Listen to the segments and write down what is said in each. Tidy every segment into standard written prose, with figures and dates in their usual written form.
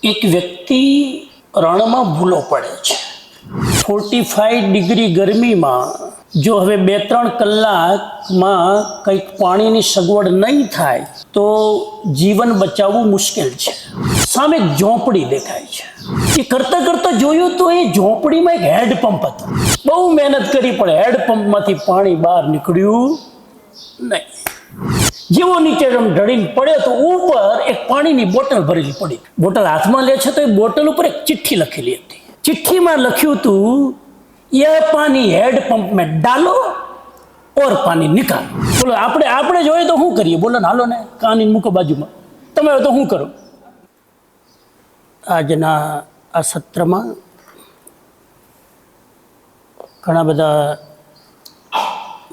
એક વ્યક્તિ રણમાં ભૂલો પડે છે. 45 ડિગ્રી ગરમીમાં જો હવે 2-3 કલાકમાં કંઈક પાણીની સગવડ નહીં થાય તો જીવન બચાવવું મુશ્કેલ છે. સામે એક ઝોંપડી દેખાય છે. એ કરતાં કરતાં જોયું તો એ ઝોંપડીમાં એક હેન્ડપંપ હતો. બહુ મહેનત કરી પણ હેન્ડપંપમાંથી પાણી બહાર નીકળ્યું નહીં. જેવો નીચે ઢળીને પડ્યો તો ઉપર એક પાણીની બોટલ ભરેલી પડી. બોટલ હાથમાં લે છે તો એ બોટલ ઉપર એક ચિઠ્ઠી લખેલી હતી. ચિઠ્ઠીમાં લખ્યું હતું, ये पानी हेडपंप में डालो और पानी निकालो. બોલો આપણે જોઈએ તો શું કરીએ? બોલો ને, હાલો ને, કાની મૂકો બાજુમાં. તમે તો શું કરો? આજના આ સત્રમાં ઘણા બધા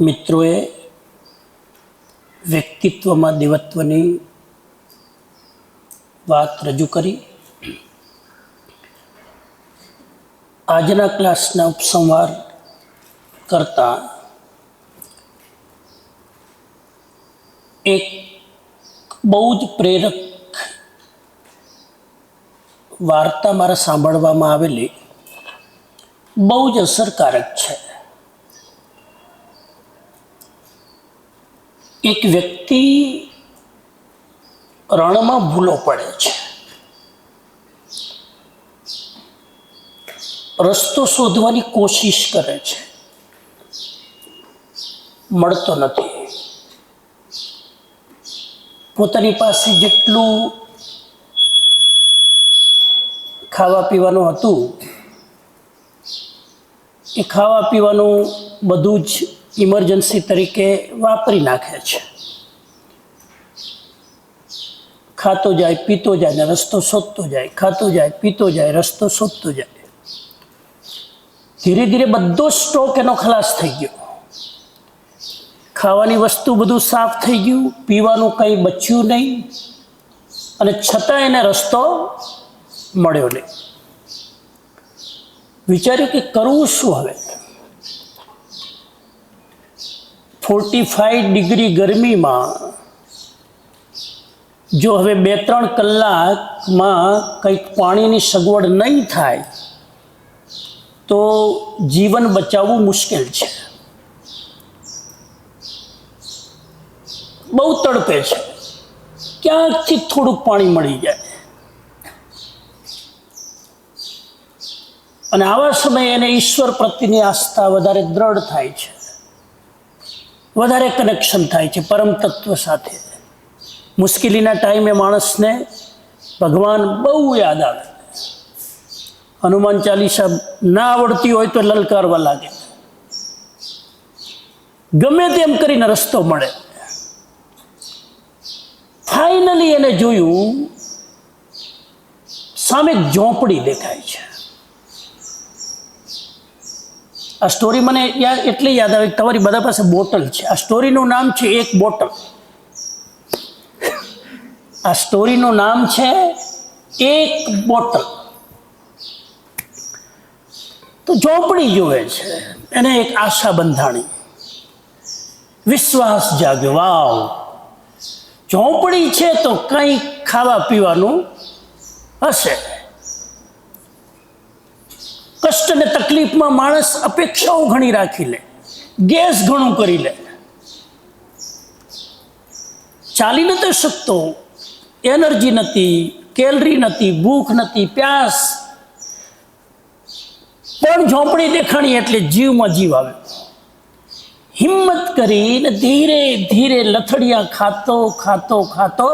મિત્રોએ વ્યક્તિત્વમાં દેવત્વની વાત રજૂ કરી. આજના ક્લાસના ઉપસંહાર કરતા એક બહુ જ પ્રેરક વાર્તા મારા સાંભળવામાં આવેલી બહુ જ અસરકારક છે. એક વ્યક્તિ રણમાં ભૂલો પડે છે. રસ્તો શોધવાની કોશિશ કરે છે, મળતો નથી. પોતાની પાસે જેટલું ખાવા પીવાનું હતું એ ખાવા પીવાનું બધું જ ઇમરજન્સી તરીકે વાપરી નાખે છે. ખાતો જાય, પીતો જાય ને રસ્તો શોધતો જાય, ખાતો જાય, પીતો જાય, રસ્તો શોધતો જાય. ધીરે ધીરે બધો સ્ટોક એનો ખલાસ થઈ ગયો. ખાવાની વસ્તુ બધું સાફ થઈ ગયું, પીવાનું કંઈ બચ્યું નહીં, અને છતાં એને રસ્તો મળ્યો નહીં. વિચાર્યું કે કરવું શું હવે? 45 ડિગ્રી ગરમીમાં જો હવે 2-3 કલાકમાં કંઈક પાણીની સગવડ નહીં થાય તો જીવન બચાવવું મુશ્કેલ છે. બહુ તડપે છે, ક્યાંકથી થોડુંક પાણી મળી જાય. અને આવા સમયે એને ઈશ્વર પ્રત્યેની આસ્થા વધારે દ્રઢ થાય છે, વધારે કનેક્શન થાય છે પરમ તત્વ સાથે. મુશ્કેલીના ટાઈમે માણસને ભગવાન બહુ યાદ આવે. હનુમાન ચાલીસા ના આવડતી હોય તો લલકારવા લાગે. ગમે તેમ કરીને રસ્તો મળે. ફાઇનલી એને જોયું, સામે એક ઝોંપડી દેખાય છે. આ સ્ટોરી મને એટલે યાદ આવે કે તમારી બધા પાસે બોટલ છે. આ સ્ટોરીનું નામ છે એક બોટલ. આ સ્ટોરીનું નામ છે એક બોટલ. તો ઝોંપડી જોવે છે, એને એક આશા બંધાણી, વિશ્વાસ જાગ્યો. વાવ, ઝોંપડી છે તો કંઈક ખાવા પીવાનું હશે. કષ્ટ અને તકલીફમાં માણસ અપેક્ષાઓ ઘણી રાખી લે, ગેસ ઘણું કરી લે. ચાલી નથી શકતો, એનર્જી નથી, કેલરી નથી, ભૂખ નથી, પ્યાસ. પણ ઝોંપડી દેખાણી એટલે જીવમાં જીવ આવ્યો. હિંમત કરીને ધીરે ધીરે લથડિયા ખાતો ખાતો ખાતો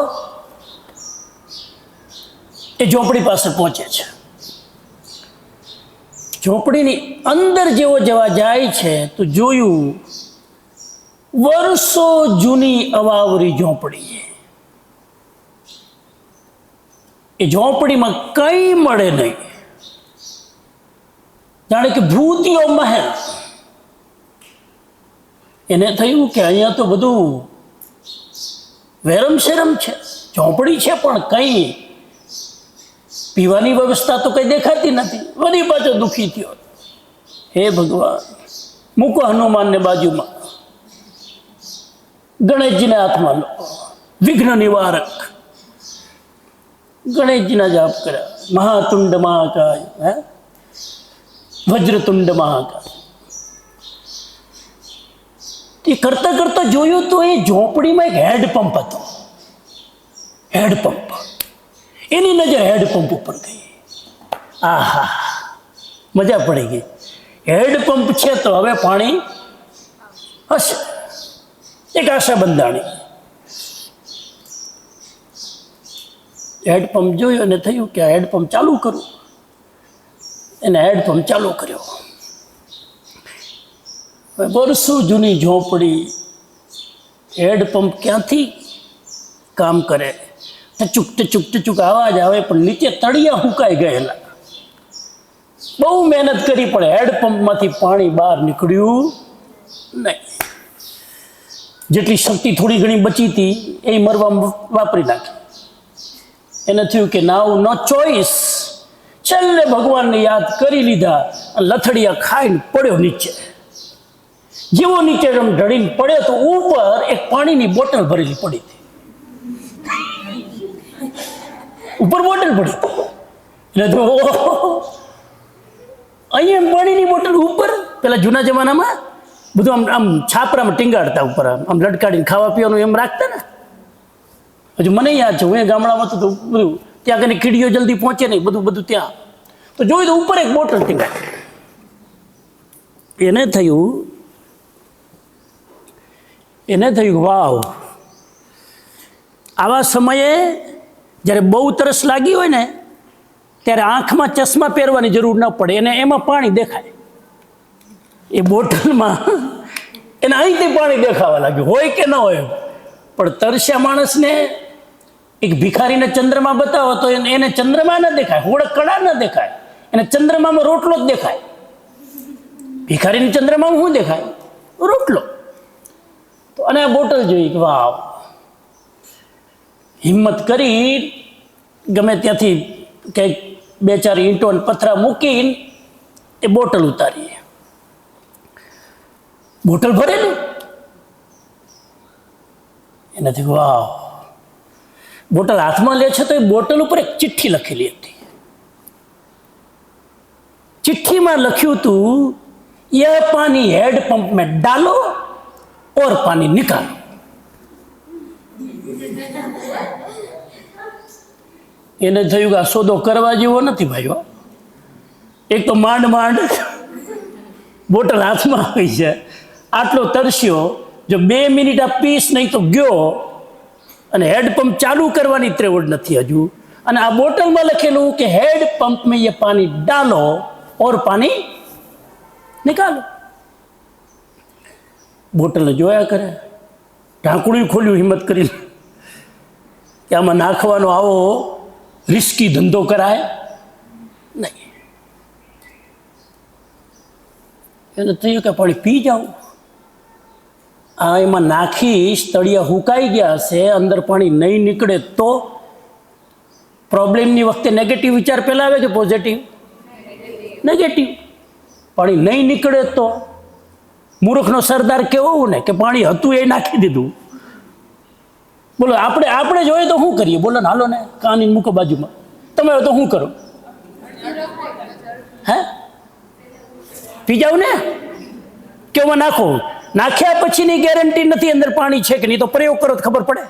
એ ઝોંપડી પાસે પહોંચે છે. ઝોંપડીની અંદર જેવો જવા જાય છે તો જોયું વર્ષો જૂની અવાવરી ઝોંપડી. એ ઝોંપડીમાં કંઈ મળે નહીં, જાણે કે ભૂતિયો મહેલ. એને થયું કે અહીંયા તો બધું વેરમશેરમ છે, ઝોંપડી છે પણ કંઈ પીવાની વ્યવસ્થા તો કંઈ દેખાતી નથી. વળી પાછો દુઃખી થયો. હે ભગવાન, મૂકો હનુમાનને બાજુમાં, ગણેશજીને હાથમાં લો, વિઘ્ન નિવારક. ગણેશજીના જાપ કર્યા, મહાતુંડ મહાકાય, હે વજ્રતુંડ મહાકાય. એ કરતા કરતા જોયું તો એ ઝોપડીમાં એક હેન્ડપંપ હતો. હેન્ડપંપ, એની નજર હેન્ડપંપ ઉપર ગઈ. આહા, મજા પડી ગઈ. હેન્ડપંપ છે તો હવે પાણી હશે. એક આશા બંધાણી. હેન્ડપંપ જોયું અને થયું કે આ હેન્ડપંપ ચાલુ કરું. એને હેન્ડપંપ ચાલુ કર્યો. વર્ષો જૂની ઝોપડી, હેન્ડપંપ ક્યાંથી કામ કરે? ટચુક ટચુક ટચુક અવાજ આવે, પણ નીચે તળિયા હુકાઈ ગયેલા. બહુ મહેનત કરી પણ હેન્ડપંપમાંથી પાણી બહાર નીકળ્યું નહીં. જેટલી શક્તિ થોડી ઘણી બચી હતી એ મરવામાં વાપરી નાખી. એને થયું કે નાવ નો ચોઈસ. છેલ્લે ભગવાનને યાદ કરી લીધા અને લથડિયા ખાઈને પડ્યો નીચે. જેવો નીચે ઢળીને પડ્યો તો ઉપર એક પાણીની બોટલ ભરેલી પડી હતી. ઉપર બોટલ પડી એટલે તો અહીંયા પાણીની બોટલ ઉપર. પેલા જૂના જમાનામાં બધું આમ આમ છાપરામાં ટીંગાડતા ઉપર, આમ લટકાડીને ખાવા પીવાનું એમ રાખતા ને. હજુ મને યાદ છે, હું એ ગામડામાં તો બધું ત્યાં કને કીડીઓ જલ્દી પહોંચે નહીં, બધું બધું ત્યાં. તો જોયું તો ઉપર એક બોટલ ટીંગાડી. એને થયું વાવ, આવા સમયે જ્યારે બહુ તરસ લાગી હોય ને ત્યારે આંખમાં ચશ્મા પહેરવાની જરૂર ન પડે. એને એમાં પાણી દેખાય. એ બોટલમાં એને અહીંથી પાણી દેખાવા લાગ્યું, હોય કે ન હોય. પણ તરસ્યા માણસને એક ભિખારીને ચંદ્રમા બતાવો તો એને ચંદ્રમા ન દેખાય, હોળક કડા ન દેખાય. એને ચંદ્રમામાં રોટલો જ દેખાય. ભિખારીને ચંદ્રમામાં શું દેખાય? રોટલો. તો અને આ બોટલ જોઈ કે વાવ, હિંમત કરી ગમે ત્યાંથી કંઈક 2-4 ઈંટો અને પથરા મૂકીને એ બોટલ ઉતારી. બોટલ ભરેલું. એનાથી વાવ, બોટલ હાથમાં લે છે તો એ બોટલ ઉપર એક ચિઠ્ઠી લખેલી હતી. चिट्ठी में लख्यू तू यह पानी हेड पंप में डालो और पानी निकालो. એને થયું કે આ સોદો કરવા જેવો નથી ભાઈઓ. એક તો માંડ માંડ બોટલ હાથમાં આવી છે, આટલો તરસ્યો, જો 2 મિનિટ આ પીસ નહીં તો ગયો, અને હેડપંપ ચાલુ કરવાની ત્રેવડ નથી હજુ, અને આ બોટલમાં લખેલું કે હેડ पंप में ये पानी डालो और पानी निकालो. બોટલ જોયા કરે, ઢાંકણું ખોલ્યું હિંમત કરીને કે આમાં નાખવાનો આવો રિસ્કી ધંધો કરાય નહીં. એને થયું કે પાણી પી જાઉં. આ એમાં નાખીશ, તળિયા હુકાઈ ગયા હશે, અંદર પાણી નહીં નીકળે તો પ્રોબ્લેમની વખતે નેગેટિવ વિચાર પહેલાં આવે કે પોઝિટિવ? નેગેટિવ. પાણી નહીં નીકળે તો મૂર્ખનો સરદાર કેવો ને કે પાણી હતું એ નાખી દીધું. બોલો આપણે જોઈએ તો શું કરીએ? બોલો ને, હાલો ને, કાની મૂકો બાજુમાં. તમે તો શું કરો? હે પી જાવ ને, કેમાં નાખો? નાખ્યા પછીની ગેરંટી નથી અંદર પાણી છે કે નહીં, તો પ્રયોગ કરો તો ખબર પડે.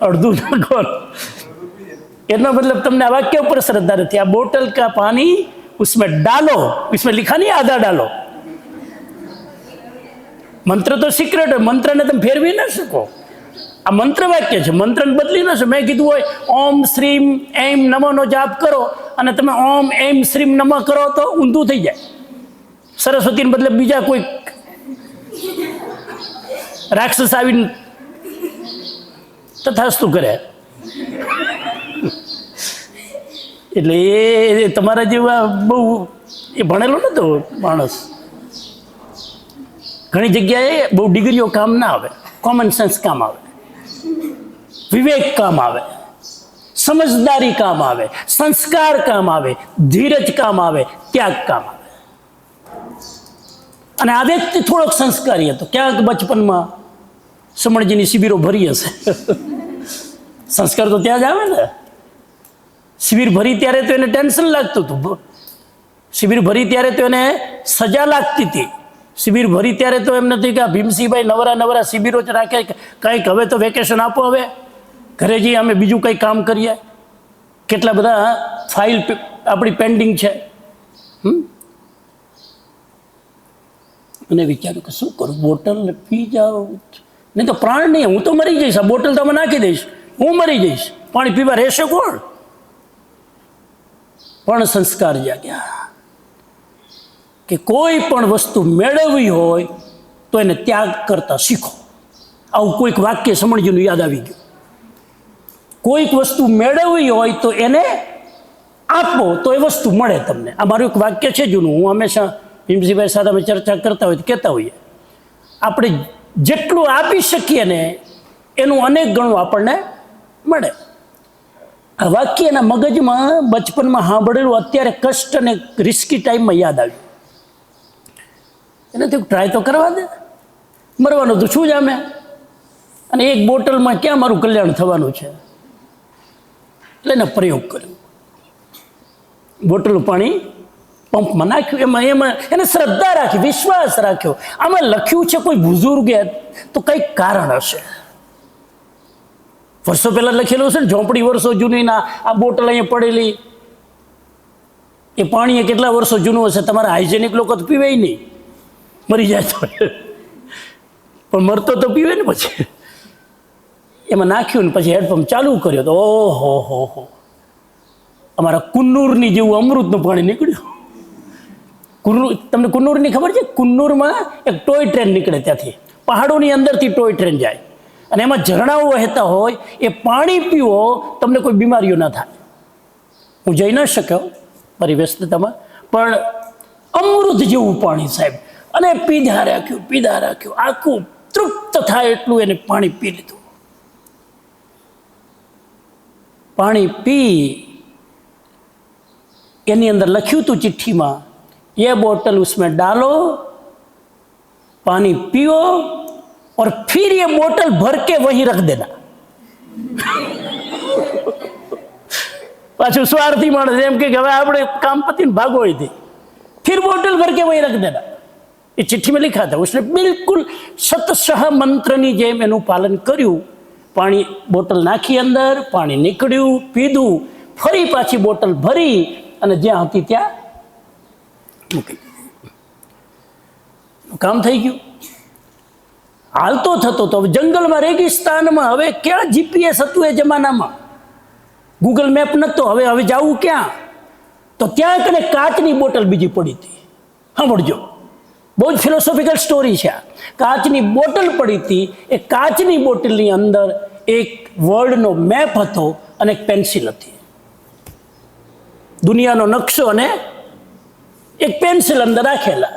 અડધું નાખો એનો મતલબ તમને આ વાક્ય ઉપર શ્રદ્ધા નથી. આ બોટલ કા પાनी उसमें डालो, इसमें लिखा नहीं आधा डालो. મંત્ર તો સિક્રેટ હોય, મંત્રને તમે ફેરવી ના શકો. આ મંત્ર વાક્ય છે, મંત્રને બદલી ના શકો. મેં કીધું હોય ઓમ શ્રીમ એમ નમોનો જાપ કરો અને તમે ઓમ એમ શ્રીમ નમઃ કરો તો ઊંધું થઈ જાય. સરસ્વતીને બદલે બીજા કોઈ રાક્ષસ આવીને તથાસ્તુ કરે. એટલે એ તમારા જેવા બહુ એ ભણેલો નતો માણસ. ઘણી જગ્યાએ બહુ ડિગ્રીઓ કામ ના આવે, કોમન સેન્સ કામ આવે, વિવેક કામ આવે, સમજદારી કામ આવે, સંસ્કાર કામ આવે, ધીરજ કામ આવે, ત્યાગ કામ આવે. અને આ વ્યક્તિ થોડોક સંસ્કારી હતો. ક્યાંક બચપનમાં સમણજીની શિબિરો ભરી હશે. સંસ્કાર તો ત્યાં જ આવે ને. શિબિર ભરી ત્યારે તો એને ટેન્શન લાગતું હતું, શિબિર ભરી ત્યારે તો એને સજા લાગતી હતી, શિબિર ભરી ત્યારે તો એમ નથી કે આ ભીમસિંહભાઈ નવરા નવરા શિબિરો જ રાખે, કંઈક હવે તો વેકેશન આપો, હવે ઘરે જઈએ અમે બીજું કંઈ કામ કરીએ. કેટલા બધા ફાઇલ આપણી પેન્ડિંગ છે. અને વિચાર્યું કે શું કરું, બોટલ પી જાઓ, નહીં તો પ્રાણ નહીં, હું તો મરી જઈશ, આ બોટલ તમે નાખી દઈશ, હું મરી જઈશ, પાણી પીવા રહેશે કોણ? પણ સંસ્કાર જાગ્યા કે કોઈ પણ વસ્તુ મેળવવી હોય તો એને ત્યાગ કરતા શીખો. આવું કોઈક વાક્ય સમણજીનું યાદ આવી ગયું. કોઈક વસ્તુ મેળવવી હોય તો એને આપો તો એ વસ્તુ મળે તમને. આ મારું એક વાક્ય છે જૂનું, હું હંમેશા ભીમસિંહભાઈ સાથે અમે ચર્ચા કરતા હોય તો કહેતા હોઈએ, આપણે જેટલું આપી શકીએ ને એનું અનેક ગણું આપણને મળે. આ વાક્ય એના મગજમાં બચપનમાં સાંભળેલું અત્યારે કષ્ટ અને રિસ્કી ટાઈમમાં યાદ આવ્યું. એને તો ટ્રાય તો કરવા દે, મરવાનું તો શું જ અમે, અને એક બોટલમાં ક્યાં મારું કલ્યાણ થવાનું છે, એટલે એને પ્રયોગ કર્યો. બોટલનું પાણી પંપમાં નાખ્યું, એમાં એને શ્રદ્ધા રાખી, વિશ્વાસ રાખ્યો. આમાં લખ્યું છે કોઈ બુઝુર્ગે તો કંઈક કારણ હશે. વર્ષો પહેલા લખેલું છે ને, ઝોંપડી વર્ષો જૂની ના આ બોટલ અહીંયા પડેલી, એ પાણી કેટલા વર્ષો જૂનું હશે. તમારા હાઇજેનિક લોકો તો પીવે નહીં, મરી જાય તો, પણ મરતો તો પીવે ને. પછી એમાં નાખ્યું ને પછી હેડપંપ ચાલુ કર્યો તો ઓહો હો, અમારા કુન્નૂરની જેવું અમૃતનું પાણી નીકળ્યું. તમને કુન્નૂરની ખબર છે? કુન્નૂરમાં એક ટોય ટ્રેન નીકળે ત્યાંથી, પહાડોની અંદરથી ટોય ટ્રેન જાય અને એમાં ઝરણાઓ વહેતા હોય. એ પાણી પીવો તમને કોઈ બીમારીઓ ના થાય. હું જઈ ન શક્યો મારી વ્યસ્તતામાં, પણ અમૃત જેવું પાણી સાહેબ. અને પીધા રાખ્યું, આખું તૃપ્ત થાય એટલું એને પાણી પી લીધું. પાણી પી એની અંદર લખ્યું હતું ચિઠ્ઠીમાં, ये बोतल उसमें डालो, पानी पियो और फिर ये बोतल भर के वहीं रख देना. पाछू स्वार्थी माणस एम के હવે આપણે કામ પતીને ભાગો અહીંથી, फिर बोतल भर के वहीं रख देना. ये चिट्ठी में लिखा था. उसने बिल्कुल शतशः मंत्रनी જેમ એનું પાલન કર્યું. પાણી બોટલ નાખી અંદર, પાણી નીકળ્યું, પીધું, ફરી પાછી બોટલ ભરી અને જ્યાં હતી ત્યાં મૂકી દીધી. કામ થઈ ગયું. હાલતો થતો તો જંગલમાં, રેગિસ્તાનમાં, હવે ક્યાં જીપીએસ હતું એ જમાનામાં, ગૂગલ મેપ નહોતો. હવે જવું ક્યાં? તો ત્યાં કને કાચની બોટલ બીજી પડી હતી. સાંભળજો, બહુ જ ફિલોસોફિકલ સ્ટોરી છે આ. કાચની બોટલ પડી હતી. એ કાચની બોટલની અંદર એક વર્લ્ડનો મેપ હતો અને એક પેન્સિલ હતી, દુનિયાનો નકશો અને એક પેન્સિલ અંદર રાખેલા.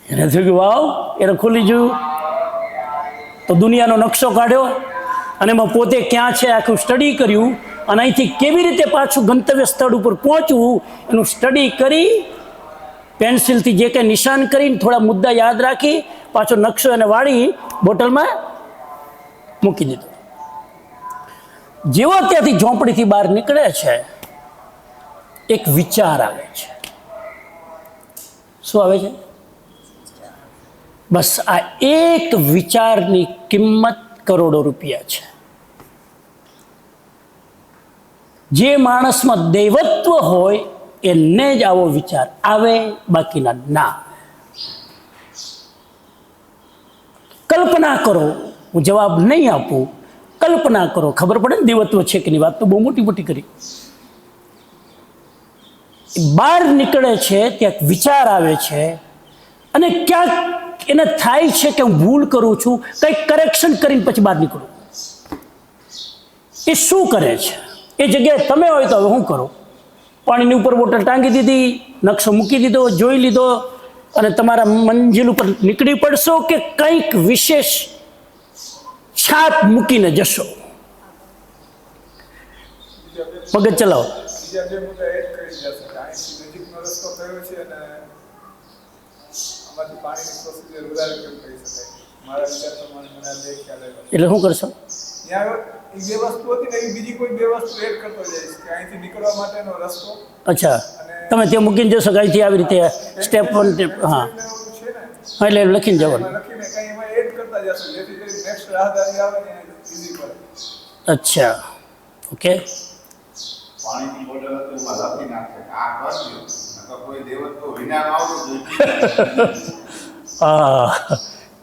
એને થયું કે વાવ, એને ખોલી જોયું તો દુનિયાનો નકશો કાઢ્યો અને એમાં પોતે ક્યાં છે આખું સ્ટડી કર્યું, અને અહીંથી કેવી રીતે પાછું ગંતવ્ય સ્થળ ઉપર પહોંચવું એનું સ્ટડી કરી, પેન્સિલથી જે કંઈ નિશાન કરીને થોડા મુદ્દા યાદ રાખી પાછો નકશો એને વાળી બોટલમાં મૂકી દીધો. જેવો ત્યાંથી ઝોંપડીથી બહાર નીકળે છે, એક વિચાર આવે છે. શું આવે છે? બસ આ એક વિચારની કિંમત કરોડો રૂપિયા છે. જે માણસમાં દૈવત્વ હોય એને જ આવો વિચાર આવે, બાકીના ના. કલ્પના કરો, હું જવાબ નહીં આપું, કલ્પના કરો, ખબર પડે ને દૈવત્વ છે કે નહીં. વાત તો બહુ મોટી મોટી કરી. બહાર નીકળે છે, ત્યાં વિચાર આવે છે અને ક્યાંક એને થાય છે કે હું ભૂલ કરું છું, કંઈક કરેક્શન કરીને પછી બહાર નીકળું. એ શું કરે છે? એ જગ્યાએ તમે હોય તો હવે શું કરો? પાણીની ઉપર બોટલ ટાંગી દીધી, નકશો મૂકી દીધો, જોઈ લીધો અને તમારા મંજિલ ઉપર નીકળી પડશો કે કંઈક વિશેષ છાપ મૂકીને જશો? મગજ ચલાવો. એટલે શું કરશો? એ બે વસ્તુ હતી ને એ બીજી કોઈ બે વસ્તુ એડ કરતો જઈશ કે અહીંથી નીકળવા માટેનો રસ્તો અચ્છા, તમે ત્યાં મૂકીને જશો કે અહીંથી આવી રીતે સ્ટેપ 1 સ્ટેપ, હા ને ઓલું છે ને હા, એટલે લખીને જવાનું. એમાં લખીને કંઈ એમાં એડ કરતા જશો જેથી કરી નેક્સ્ટ રાહદારી આવે ને ઈઝી પડે. અચ્છા, ઓકે. પાણીની બોટલ તો એમાં લખી નાખે આ કરજો નકર કોઈ દેવત તો વિના આવતું હા,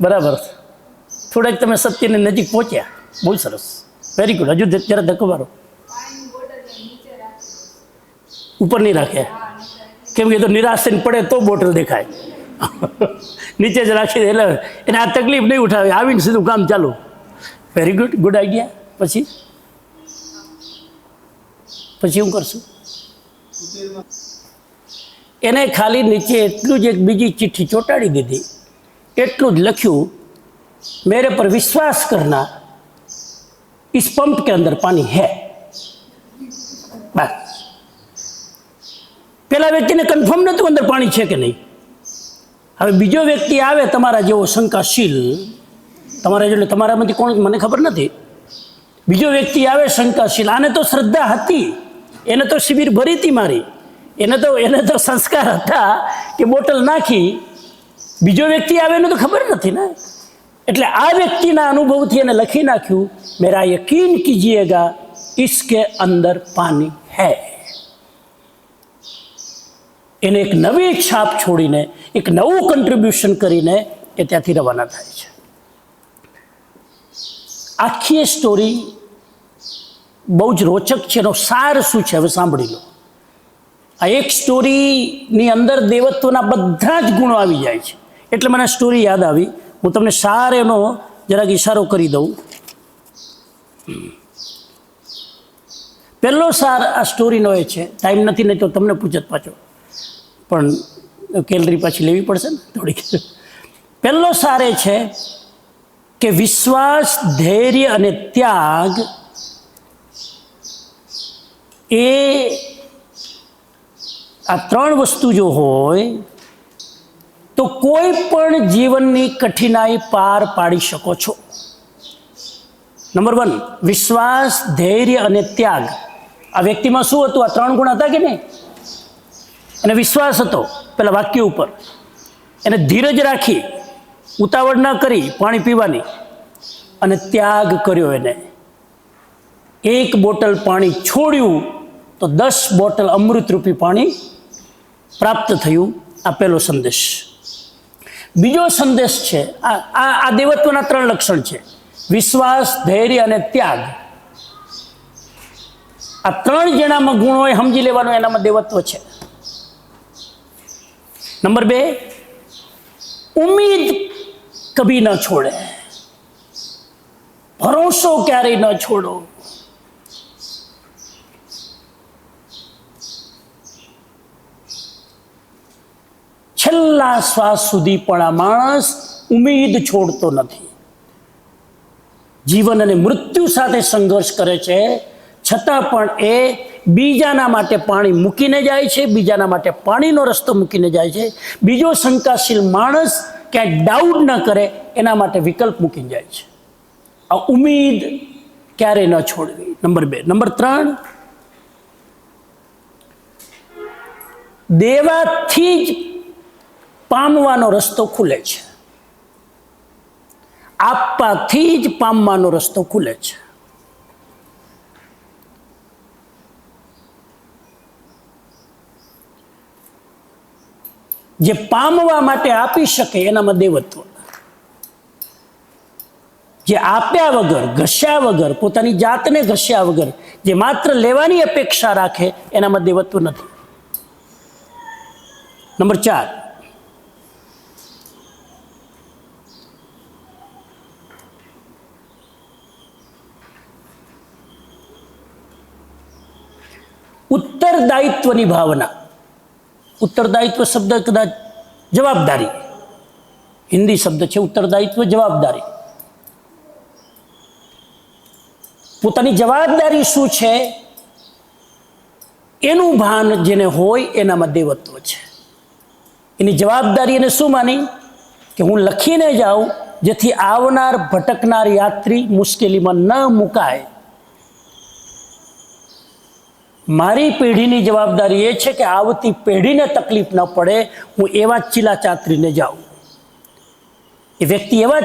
બરાબર. થોડાક તમે સત્યની નજીક પહોંચ્યા, બહુ સરસ, વેરી ગુડ. હજુ જરા ધક્કો મારો, ઉપર નહીં રાખે, કેમ કે તો નિરાશ થઈને પડે તો બોટલ દેખાય. નીચે જ રાખી દે એટલે એને આ તકલીફ નહીં ઉઠાવે, આવીને સીધું કામ ચાલુ. Very good, good idea. પછી શું કરશું? એને ખાલી નીચે એટલું જ એક બીજી ચિઠ્ઠી ચોંટાડી દીધી, એટલું જ લખ્યું, मेरे पर विश्वास करना, इस पंप के अंदर पानी है. बस. પેલા વ્યક્તિને કન્ફર્મ નહોતું અંદર પાણી છે કે નહીં. હવે બીજો વ્યક્તિ આવે તમારા જેવો શંકાશીલ, તમારામાંથી કોણ મને ખબર નથી, બીજો વ્યક્તિ આવે શંકાશીલ, આને તો શ્રદ્ધા હતી, એને તો શિબિર ભરી હતી મારી, એને તો સંસ્કાર હતા કે બોટલ નાખી, બીજો વ્યક્તિ આવે એને તો ખબર નથી ને. એટલે આ વ્યક્તિના અનુભવથી એને લખી નાખ્યું, મેરા યકીન કીજીએગા इसके अंदर पानी है. એને એક નવી છાપ છોડીને, એક નવું કન્ટ્રીબ્યુશન કરીને એ ત્યાંથી રવાના થાય છે. આખી એ સ્ટોરી બહુ જ રોચક છે. એનો સાર શું છે હવે સાંભળી લો. આ એક સ્ટોરીની અંદર દેવત્વના બધા જ ગુણો આવી જાય છે. એટલે મને સ્ટોરી યાદ આવી. હું તમને સાર એનો જરાક ઈશારો કરી દઉં. પહેલો સાર આ સ્ટોરીનો એ છે, ટાઈમ નથી નહીં તો તમને પૂછત પાછો, પણ કેલરી પાછી લેવી પડશે ને થોડીક. પહેલો સાર એ છે કે વિશ્વાસ, ધૈર્ય અને ત્યાગ એ આ ત્રણ વસ્તુ જો હોય તો કોઈ પણ જીવનની કઠિનાઈ પાર પાડી શકો છો. નંબર 1, વિશ્વાસ, ધૈર્ય અને ત્યાગ. આ વ્યક્તિમાં શું હતું? આ 3 ગુણ હતા કે નહીં? એને વિશ્વાસ હતો પેલા વાક્ય ઉપર, એને ધીરજ રાખી, ઉતાવળ ન કરી પાણી પીવાની, અને ત્યાગ કર્યો. એને 1 બોટલ પાણી છોડ્યું તો 10 બોટલ અમૃતરૂપી પાણી પ્રાપ્ત થયું. આ પહેલો સંદેશ. બીજો સંદેશ છે, આ દેવત્વના 3 લક્ષણ છે: વિશ્વાસ, ધૈર્ય અને ત્યાગ. આ 3 જણામાં ગુણ હોય, સમજી લેવાનું એનામાં દેવત્વ છે. નંબર 2, ઉમ્મીદ કભી ન છોડે, ભરોસો ક્યારેય ન છોડો. છેલ્લા શ્વાસ સુધી પણ આ માણસ ઉમ્મીદ છોડતો નથી. જીવન અને મૃત્યુ સાથે સંઘર્ષ કરે છે, છતાં પણ એ બીજાના માટે પાણી મૂકીને જાય છે, બીજાના માટે પાણીનો રસ્તો મૂકીને જાય છે. બીજો શંકાશીલ માણસ ક્યાંય ડાઉટ ન કરે એના માટે વિકલ્પ મૂકીને જાય છે. આ ઉમ્મીદ ક્યારેય ન છોડવી. નંબર 2. નંબર 3, દેવાથી જ પામવાનો રસ્તો ખુલે છે. આપવાથી જ પામવાનો રસ્તો ખુલે છે. જે પામવા માટે આપી શકે એનામાં દેવત્વ. જે આપ્યા વગર, ઘસ્યા વગર, પોતાની જાતને ઘસ્યા વગર જે માત્ર લેવાની અપેક્ષા રાખે એનામાં દેવત્વ નથી. નંબર 4, ઉત્તરદાયિત્વની ભાવના. ઉત્તરદાયિત્વ શબ્દ કદાચ જવાબદારી, હિન્દી શબ્દ છે ઉત્તરદાયિત્વ, જવાબદારી. પોતાની જવાબદારી શું છે એનું ભાન જેને હોય એનામાં દેવત્વ છે. એની જવાબદારી એને શું માની કે હું લખીને જાઉં જેથી આવનાર ભટકનાર યાત્રી મુશ્કેલીમાં ન મુકાય. મારી પેઢીની જવાબદારી એ છે કે આવતી પેઢીને તકલીફ ન પડે, હું એવા ચીલા ચાતરીને જાઉં. એ વ્યક્તિ એવા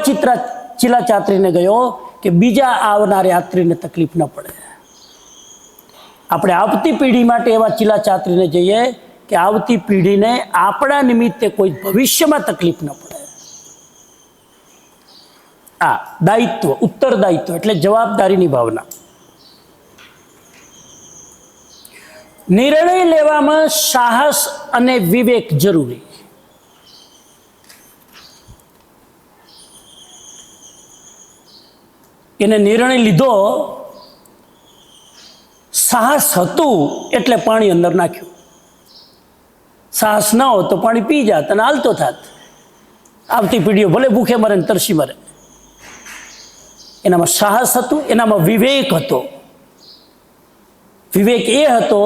ચીલા ચાતરીને ગયો કે બીજા આવનાર યાત્રીને તકલીફ ન પડે. આપણે આવતી પેઢી માટે એવા ચીલા ચાતરીને જઈએ કે આવતી પેઢીને આપણા નિમિત્તે કોઈ ભવિષ્યમાં તકલીફ ન પડે. આ દાયિત્વ, ઉત્તરદાયિત્વ એટલે જવાબદારીની ભાવના. નિર્ણય લેવામાં સાહસ અને વિવેક જરૂરી. એને નિર્ણય લીધો, સાહસ હતું એટલે પાણી અંદર નાખ્યું. સાહસ ન હોત તો પાણી પી જાત અને હાલતો થાત. આવતી પેઢીઓ ભલે ભૂખે મરે ને તરસી મરે. એનામાં સાહસ હતું, એનામાં વિવેક હતો. વિવેક એ હતો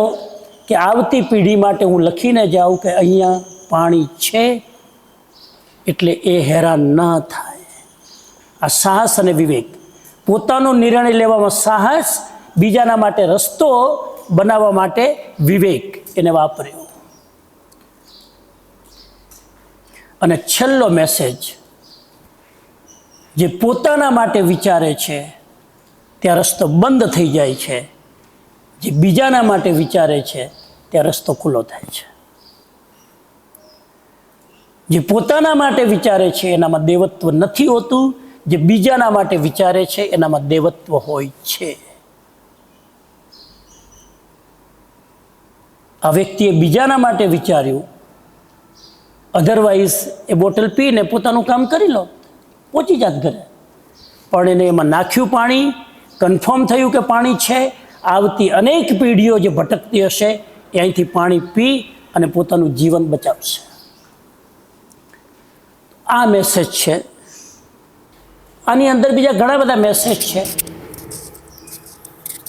કે આવતી પેઢી માટે હું લખીને જાઉં કે અહીંયા પાણી છે એટલે એ હેરાન ન થાય. આ સાહસ અને વિવેક. પોતાનો નિર્ણય લેવામાં સાહસ, બીજાના માટે રસ્તો બનાવવા માટે વિવેક એને વાપર્યો. અને છેલ્લો મેસેજ, જે પોતાના માટે વિચારે છે ત્યાં રસ્તો બંધ થઈ જાય છે, જે બીજાના માટે વિચારે છે ત્યાં રસ્તો ખુલ્લો થાય છે. જે પોતાના માટે વિચારે છે એનામાં દેવત્વ નથી હોતું, જે બીજાના માટે વિચારે છે એનામાં દેવત્વ હોય છે. આ વ્યક્તિએ બીજાના માટે વિચાર્યું, અધરવાઇઝ એ બોટલ પીને પોતાનું કામ કરી લો, પહોંચી જાત ઘરે. પણ એને એમાં નાખ્યું પાણી, કન્ફર્મ થયું કે પાણી છે. આવતી અનેક પેઢીઓ જે ભટકતી હશે એ અહીંથી પાણી પી અને પોતાનું જીવન બચાવશે. આ મેસેજ છે. આની અંદર બીજા ઘણા બધા મેસેજ છે.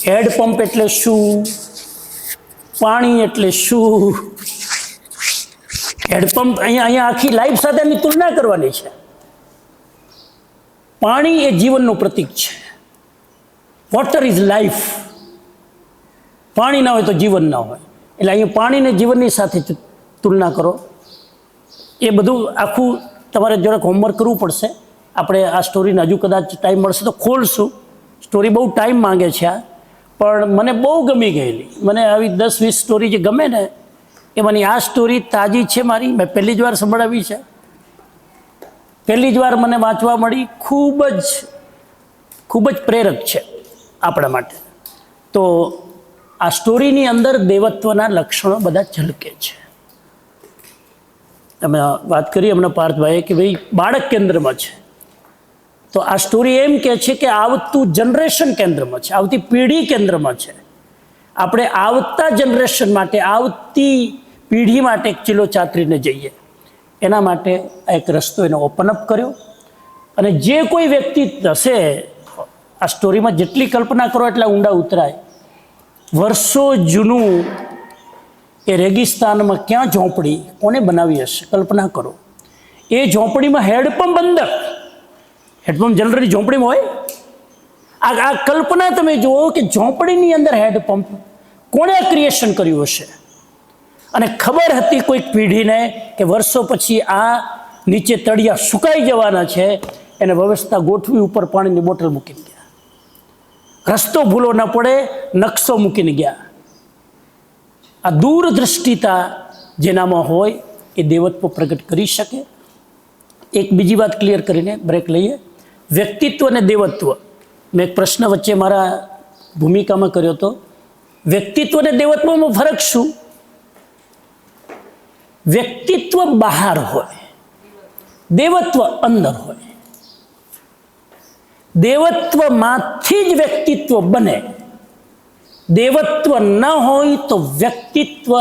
હેડપંપ એટલે શું, પાણી એટલે શું. હેડપંપ અહીંયા આખી લાઈફ સાથે એની તુલના કરવાની છે. પાણી એ જીવનનું પ્રતીક છે. Water is life. પાણી ના હોય તો જીવન ના હોય. એટલે અહીંયા પાણીને જીવનની સાથે તુલના કરો. એ બધું આખું તમારે જરાક હોમવર્ક કરવું પડશે. આપણે આ સ્ટોરીને હજુ કદાચ ટાઈમ મળશે તો ખોલશું. સ્ટોરી બહુ ટાઈમ માંગે છે આ, પણ મને બહુ ગમી ગયેલી. મને આવી 10-20 સ્ટોરી જે ગમે ને એમાંની આ સ્ટોરી તાજી છે મારી. મેં પહેલી જ વાર સંભળાવી છે, પહેલી જ વાર મને વાંચવા મળી. ખૂબ જ પ્રેરક છે આપણા માટે. તો આ સ્ટોરીની અંદર દેવત્વના લક્ષણો બધા ઝલકે છે. અમે વાત કરી હમણાં પાર્થભાઈએ કે ભાઈ બાળક કેન્દ્રમાં છે, તો આ સ્ટોરી એમ કહે છે કે આવતું જનરેશન કેન્દ્રમાં છે, આવતી પેઢી કેન્દ્રમાં છે. આપણે આવતા જનરેશન માટે, આવતી પેઢી માટે એક ચીલો ચાતરીને જઈએ, એના માટે આ એક રસ્તો એને ઓપન અપ કર્યો. અને જે કોઈ વ્યક્તિ હશે, આ સ્ટોરીમાં જેટલી કલ્પના કરો એટલા ઊંડા ઉતરાય. વર્ષો જૂનું એ રેગિસ્તાનમાં ક્યાં ઝોંપડી કોને બનાવી હશે, કલ્પના કરો. એ ઝોંપડીમાં હેડપંપ અંદર, હેડપંપ જનરલી ઝોંપડીમાં હોય. આ કલ્પના તમે જુઓ કે ઝોંપડીની અંદર હેડપંપ કોણે ક્રિએશન કર્યું હશે. અને ખબર હતી કોઈક પેઢીને કે વર્ષો પછી આ નીચે તળિયા સુકાઈ જવાના છે, એને વ્યવસ્થા ગોઠવી, ઉપર પાણીની બોટલ મૂકીને ગયા. રસ્તો ભૂલો ન પડે, નકશો મૂકીને ગયા. આ દૂરદ્રષ્ટિતા જેનામાં હોય એ દેવત્વ પ્રગટ કરી શકે. એક બીજી વાત ક્લિયર કરીને બ્રેક લઈએ. વ્યક્તિત્વ અને દેવત્વ, મેં એક પ્રશ્ન વચ્ચે મારા ભૂમિકામાં કર્યો હતો. વ્યક્તિત્વ અને દેવત્વમાં ફરક શું? વ્યક્તિત્વ બહાર હોય, દેવત્વ અંદર હોય. દેવત્વમાંથી જ વ્યક્તિત્વ બને. દેવત્વ ન હોય તો વ્યક્તિત્વ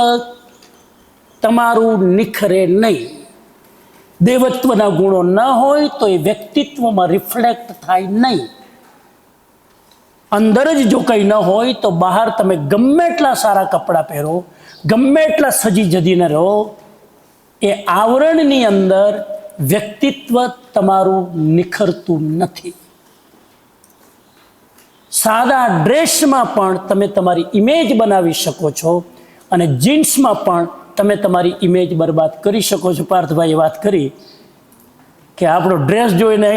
તમારું નિખરે નહીં. દેવત્વના ગુણો ન હોય તો એ વ્યક્તિત્વમાં રિફ્લેક્ટ થાય નહીં. અંદર જ જો કંઈ ન હોય તો બહાર તમે ગમે એટલા સારા કપડાં પહેરો, ગમે એટલા સજી જજીને રહો, એ આવરણની અંદર વ્યક્તિત્વ તમારું નિખરતું નથી. સાદા ડ્રેસમાં પણ તમે તમારી ઇમેજ બનાવી શકો છો અને જીન્સમાં પણ તમે તમારી ઇમેજ બરબાદ કરી શકો છો. પાર્થભાઈએ વાત કરી કે આપણો ડ્રેસ જોઈને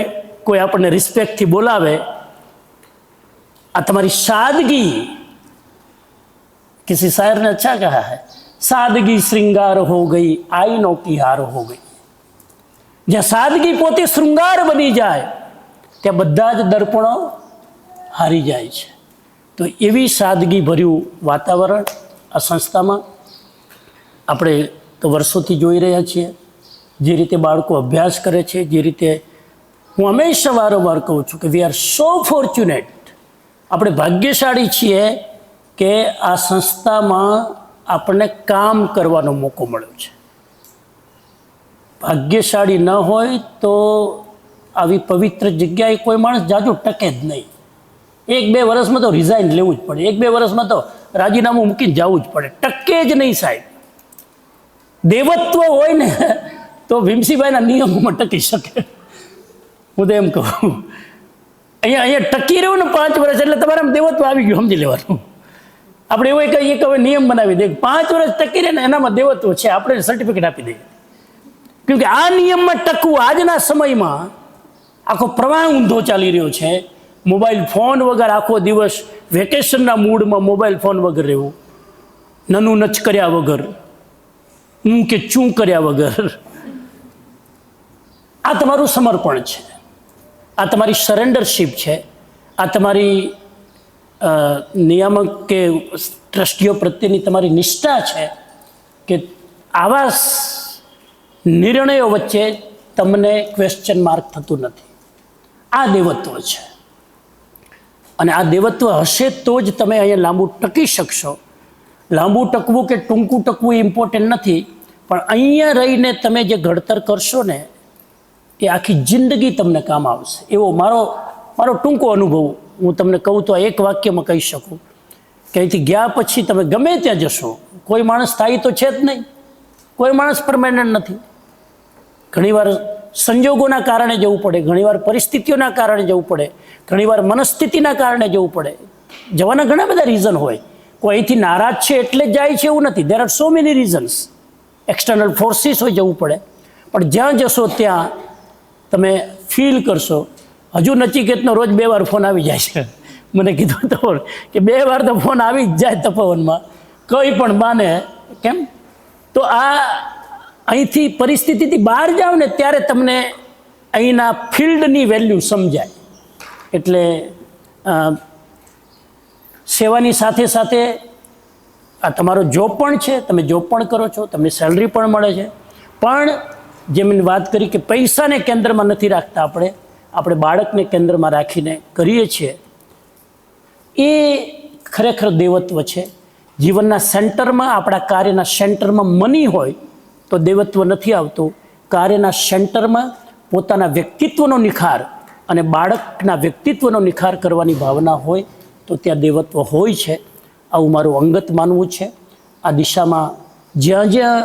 કોઈ આપણને રિસ્પેક્ટથી બોલાવે, આ તમારી સાદગી, किसी शायर ने अच्छा कहा है, सादगी श्रृंगार हो गई आईनों की हार हो गई. જ્યાં સાદગી પોતે શૃંગાર બની જાય ત્યાં બધા જ દર્પણો હારી જાય છે. તો એવી સાદગી ભર્યું વાતાવરણ આ સંસ્થામાં આપણે તો વર્ષોથી જોઈ રહ્યા છીએ. જે રીતે બાળકો અભ્યાસ કરે છે, જે રીતે હું હંમેશા વારંવાર કહું છું કે વી આર સો ફોર્ચ્યુનેટ, આપણે ભાગ્યશાળી છીએ કે આ સંસ્થામાં આપણને કામ કરવાનો મોકો મળ્યો છે. ભાગ્યશાળી ન હોય તો આવી પવિત્ર જગ્યાએ કોઈ માણસ જાજુ ટકે જ નહીં. 1-2 વર્ષમાં તો રિઝાઇન લેવું જ પડે, 1-2 વર્ષમાં તો રાજીનામું મૂકીને જવું જ પડે, ટકે જ નહીં સાહેબ. દેવત્વ હોય ને તો ભીમસિંહભાઈના નિયમોમાં ટકી શકે. હું તો એમ કહું, અહીંયા ટકી રહ્યું ને 5 વર્ષ એટલે તમારા દેવત્વ આવી ગયું, સમજી લેવાનું. આપણે એવું કહીએ કે હવે નિયમ બનાવી દઈએ, 5 વર્ષ ટકી રહે ને એનામાં દેવત્વ છે, આપણે સર્ટિફિકેટ આપી દઈએ. કેમ કે આ નિયમમાં ટકવું આજના સમયમાં આખો પ્રવાહ ઊંધો ચાલી રહ્યો છે. મોબાઈલ ફોન વગર આખો દિવસ વેકેશનના મૂડમાં મોબાઈલ ફોન વગર રહેવું, નનું નચ કર્યા વગર, હું કે ચું કર્યા વગર, આ તમારું સમર્પણ છે, આ તમારી સરેન્ડરશીપ છે, આ તમારી નિયામક કે ટ્રસ્ટીઓ પ્રત્યેની તમારી નિષ્ઠા છે કે આવા નિર્ણયો વચ્ચે તમને ક્વેશ્ચન માર્ક થતું નથી. આ દેવત્વ છે અને આ દેવત્વ હશે તો જ તમે અહીંયા લાંબુ ટકી શકશો. લાંબુ ટકવું કે ટૂંકું ટકવું ઇમ્પોર્ટન્ટ નથી, પણ અહીંયા રહીને તમે જે ઘડતર કરશો ને એ આખી જિંદગી તમને કામ આવશે. એવો મારો ટૂંકો અનુભવ હું તમને કહું તો એક વાક્યમાં કહી શકું કે અહીંથી ગયા પછી તમે ગમે ત્યાં જશો, કોઈ માણસ સ્થાયી તો છે જ નહીં, કોઈ માણસ પરમેનન્ટ નથી. ઘણીવાર સંજોગોના કારણે જવું પડે, ઘણીવાર પરિસ્થિતિઓના કારણે જવું પડે, ઘણીવાર મનસ્થિતિના કારણે જવું પડે. જવાના ઘણા બધા રીઝન હોય. કોઈ અહીંથી નારાજ છે એટલે જ જાય છે એવું નથી. There are so many reasons. External forces હોય જવું પડે, પણ જ્યાં જશો ત્યાં તમે ફીલ કરશો. હજુ નચિકેતનો રોજ 2 વાર ફોન આવી જાય છે. મને કીધું તો કે 2 વાર તો ફોન આવી જ જાય તપોવનમાં, કંઈ પણ બાને. કેમ? તો આ અહીંથી પરિસ્થિતિથી બહાર જાઓ ને ત્યારે તમને અહીંના ફિલ્ડની વેલ્યુ સમજાય. એટલે સેવાની સાથે સાથે આ તમારો જોબ પણ છે, તમે જોબ પણ કરો છો, તમને સેલરી પણ મળે છે. પણ જેમ મેં વાત કરી કે પૈસાને કેન્દ્રમાં નથી રાખતા, આપણે બાળકને કેન્દ્રમાં રાખીને કરીએ છીએ. એ ખરેખર દેવત્વ છે. જીવનના સેન્ટરમાં, આપણા કાર્યના સેન્ટરમાં મની હોય તો દેવત્વ નથી આવતું. કાર્યના સેન્ટરમાં પોતાના વ્યક્તિત્વનો નિખાર અને બાળકના વ્યક્તિત્વનો નિખાર કરવાની ભાવના હોય તો ત્યાં દેવત્વ હોય છે. આવું મારું અંગત માનવું છે. આ દિશામાં જ્યાં જ્યાં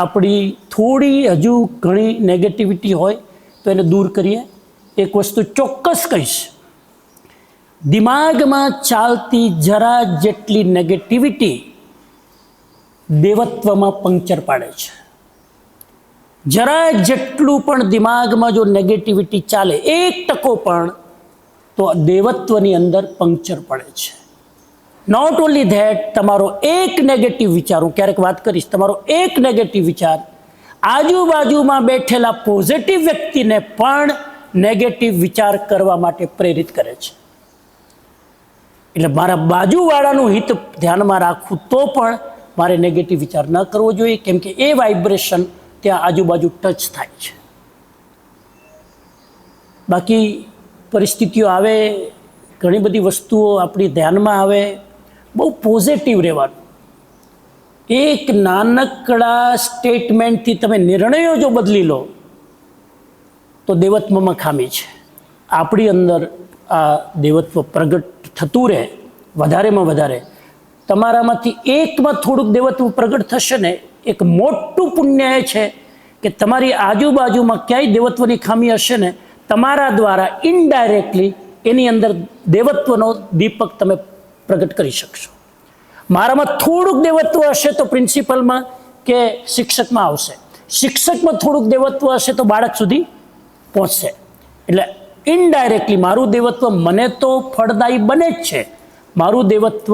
આપણી થોડી હજુ ઘણી નેગેટિવિટી હોય તો એને દૂર કરીએ. એક વસ્તુ ચોક્કસ કહીશ, દિમાગમાં ચાલતી જરા જેટલી નેગેટિવિટી દેવત્વમાં પંક્ચર પાડે છે. જરા જેટલું પણ દિમાગમાં જો નેગેટિવિટી ચાલે 1% પણ, તો દેવત્વની અંદર પંક્ચર પડે છે. નોટ ઓનલી ધેટ, તમારો એક નેગેટિવ વિચાર, હું ક્યારેક વાત કરીશ, તમારો એક નેગેટિવ વિચાર આજુબાજુમાં બેઠેલા પોઝિટિવ વ્યક્તિને પણ નેગેટિવ વિચાર કરવા માટે પ્રેરિત કરે છે. એટલે મારા બાજુવાળાનું હિત ધ્યાનમાં રાખવું તો પણ મારે નેગેટિવ વિચાર ન કરવો જોઈએ, કેમ કે એ વાઇબ્રેશન ત્યાં આજુબાજુ ટચ થાય છે. બાકી પરિસ્થિતિઓ આવે, ઘણી બધી વસ્તુઓ આપણી ધ્યાનમાં આવે, બહુ પોઝિટિવ રહેવાનું. એક નાનકડા સ્ટેટમેન્ટથી તમે નિર્ણયો જો બદલી લો તો દેવત્વમાં ખામી છે. આપણી અંદર આ દેવત્વ પ્રગટ થતું રહે વધારેમાં વધારે. તમારામાંથી એકમાં થોડુંક દેવત્વ પ્રગટ થશે ને, એક મોટું પુણ્ય એ છે કે તમારી આજુબાજુમાં ક્યાંય દેવત્વની ખામી હશે ને, તમારા દ્વારા ઇનડાયરેક્ટલી એની અંદર દેવત્વનો દીપક તમે પ્રગટ કરી શકશો. મારામાં થોડુંક દેવત્વ હશે તો પ્રિન્સિપલમાં કે શિક્ષકમાં આવશે, શિક્ષકમાં થોડુંક દેવત્વ હશે તો બાળક સુધી પહોંચશે. એટલે ઇનડાયરેક્ટલી મારું દેવત્વ મને તો ફળદાયી બને જ છે, મારું દેવત્વ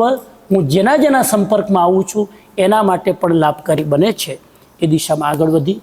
હું જેના જેના સંપર્કમાં આવું છું એના માટે પણ લાભકારી બને છે. એ દિશામાં આગળ વધી